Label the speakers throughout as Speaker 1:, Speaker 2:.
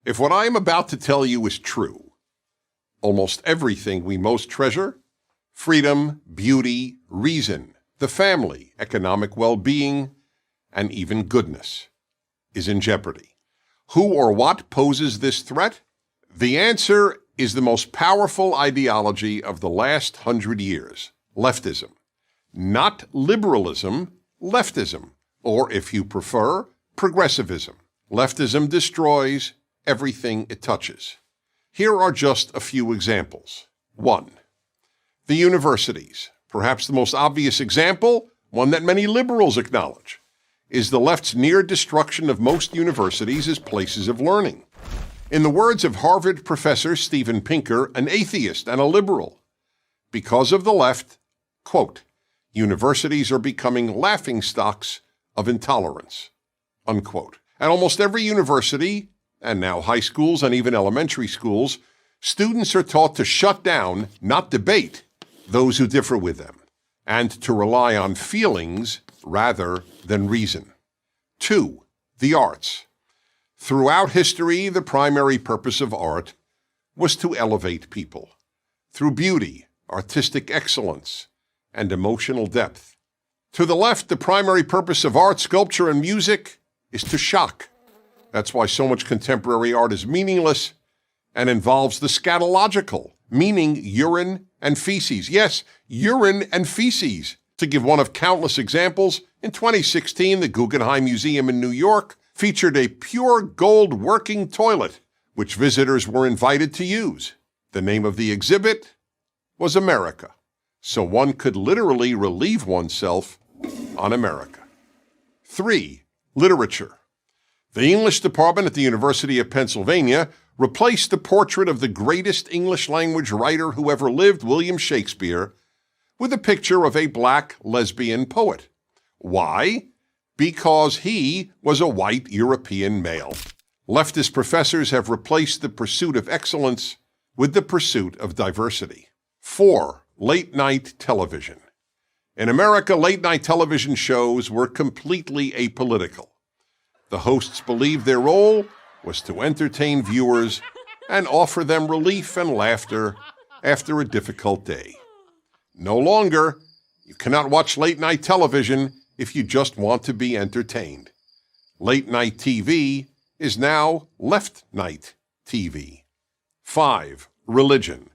Speaker 1: If what I am about to tell you is true, almost everything we most treasure, freedom, beauty, reason, the family, economic well-being, and even goodness, is in jeopardy. Who or what poses this threat? The answer is the most powerful ideology of the last 100 years, leftism. Not liberalism, leftism, or if you prefer, progressivism. Leftism destroys everything it touches. Here are just a few examples. 1. The universities. Perhaps the most obvious example, one that many liberals acknowledge, is the left's near destruction of most universities as places of learning. In the words of Harvard professor Steven Pinker, an atheist and a liberal, because of the left, quote, universities are becoming laughingstocks of intolerance, unquote. At almost every university, and now high schools and even elementary schools, students are taught to shut down, not debate, those who differ with them, and to rely on feelings rather than reason. 2. The arts. Throughout history, the primary purpose of art was to elevate people through beauty, artistic excellence, and emotional depth. To the left, the primary purpose of art, sculpture, and music is to shock. That's why so much contemporary art is meaningless and involves the scatological, meaning urine and feces. Yes, urine and feces. To give one of countless examples, in 2016, the Guggenheim Museum in New York featured a pure gold working toilet, which visitors were invited to use. The name of the exhibit was America, so one could literally relieve oneself on America. 3. Literature. The English department at the University of Pennsylvania replaced the portrait of the greatest English language writer who ever lived, William Shakespeare, with a picture of a black lesbian poet. Why? Because he was a white European male. Leftist professors have replaced the pursuit of excellence with the pursuit of diversity. 4. Late-night television. In America, late-night television shows were completely apolitical. The hosts believed their role was to entertain viewers and offer them relief and laughter after a difficult day. No longer, you cannot watch late-night television if you just want to be entertained. Late-night TV is now left-night TV. 5. Religion.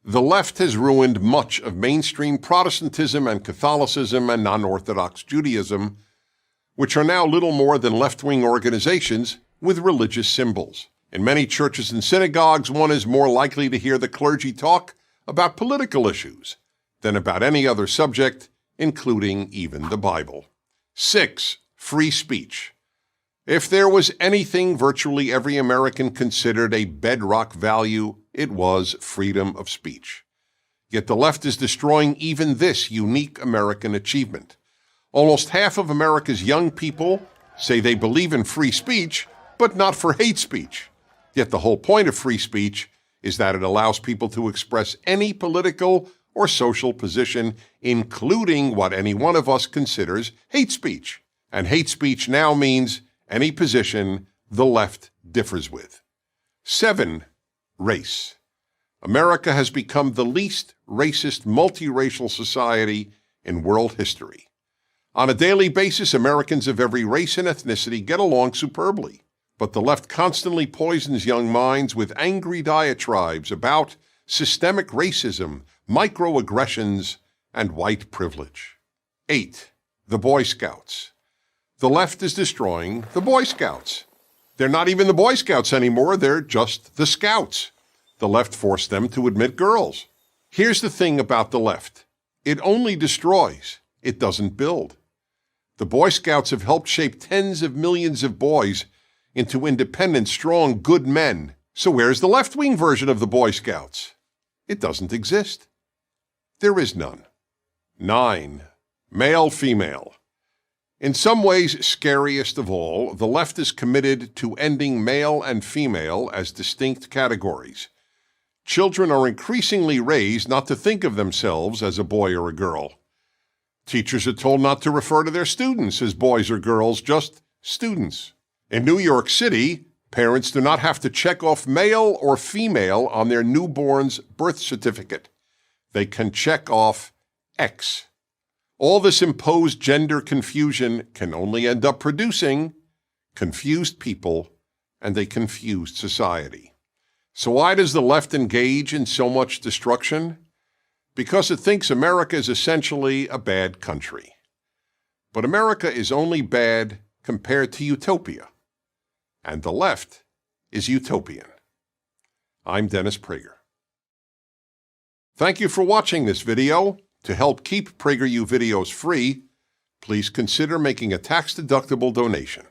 Speaker 1: The left has ruined much of mainstream Protestantism and Catholicism and non-Orthodox Judaism, which are now little more than left-wing organizations with religious symbols. In many churches and synagogues, one is more likely to hear the clergy talk about political issues than about any other subject, including even the Bible. 6. Free speech. If there was anything virtually every American considered a bedrock value, it was freedom of speech. Yet the left is destroying even this unique American achievement. Almost half of America's young people say they believe in free speech, but not for hate speech. Yet the whole point of free speech is that it allows people to express any political or social position, including what any one of us considers hate speech. And hate speech now means any position the left differs with. 7. Race. America has become the least racist multiracial society in world history. On a daily basis, Americans of every race and ethnicity get along superbly, but the left constantly poisons young minds with angry diatribes about systemic racism, microaggressions, and white privilege. 8. The Boy Scouts. The left is destroying the Boy Scouts. They're not even the Boy Scouts anymore, they're just the Scouts. The left forced them to admit girls. Here's the thing about the left. It only destroys, it doesn't build. The Boy Scouts have helped shape tens of millions of boys into independent, strong, good men. So where's the left-wing version of the Boy Scouts? It doesn't exist. There is none. 9. Male-female. In some ways, scariest of all, the left is committed to ending male and female as distinct categories. Children are increasingly raised not to think of themselves as a boy or a girl. Teachers are told not to refer to their students as boys or girls, just students. In New York City, Parents do not have to check off male or female on their newborn's birth certificate. They can check off X. All this imposed gender confusion can only end up producing confused people and a confused society. So why does the left engage in so much destruction? Because it thinks America is essentially a bad country. But America is only bad compared to utopia. And the left is utopian. I'm Dennis Prager. Thank you for watching this video. To help keep PragerU videos free, please consider making a tax-deductible donation.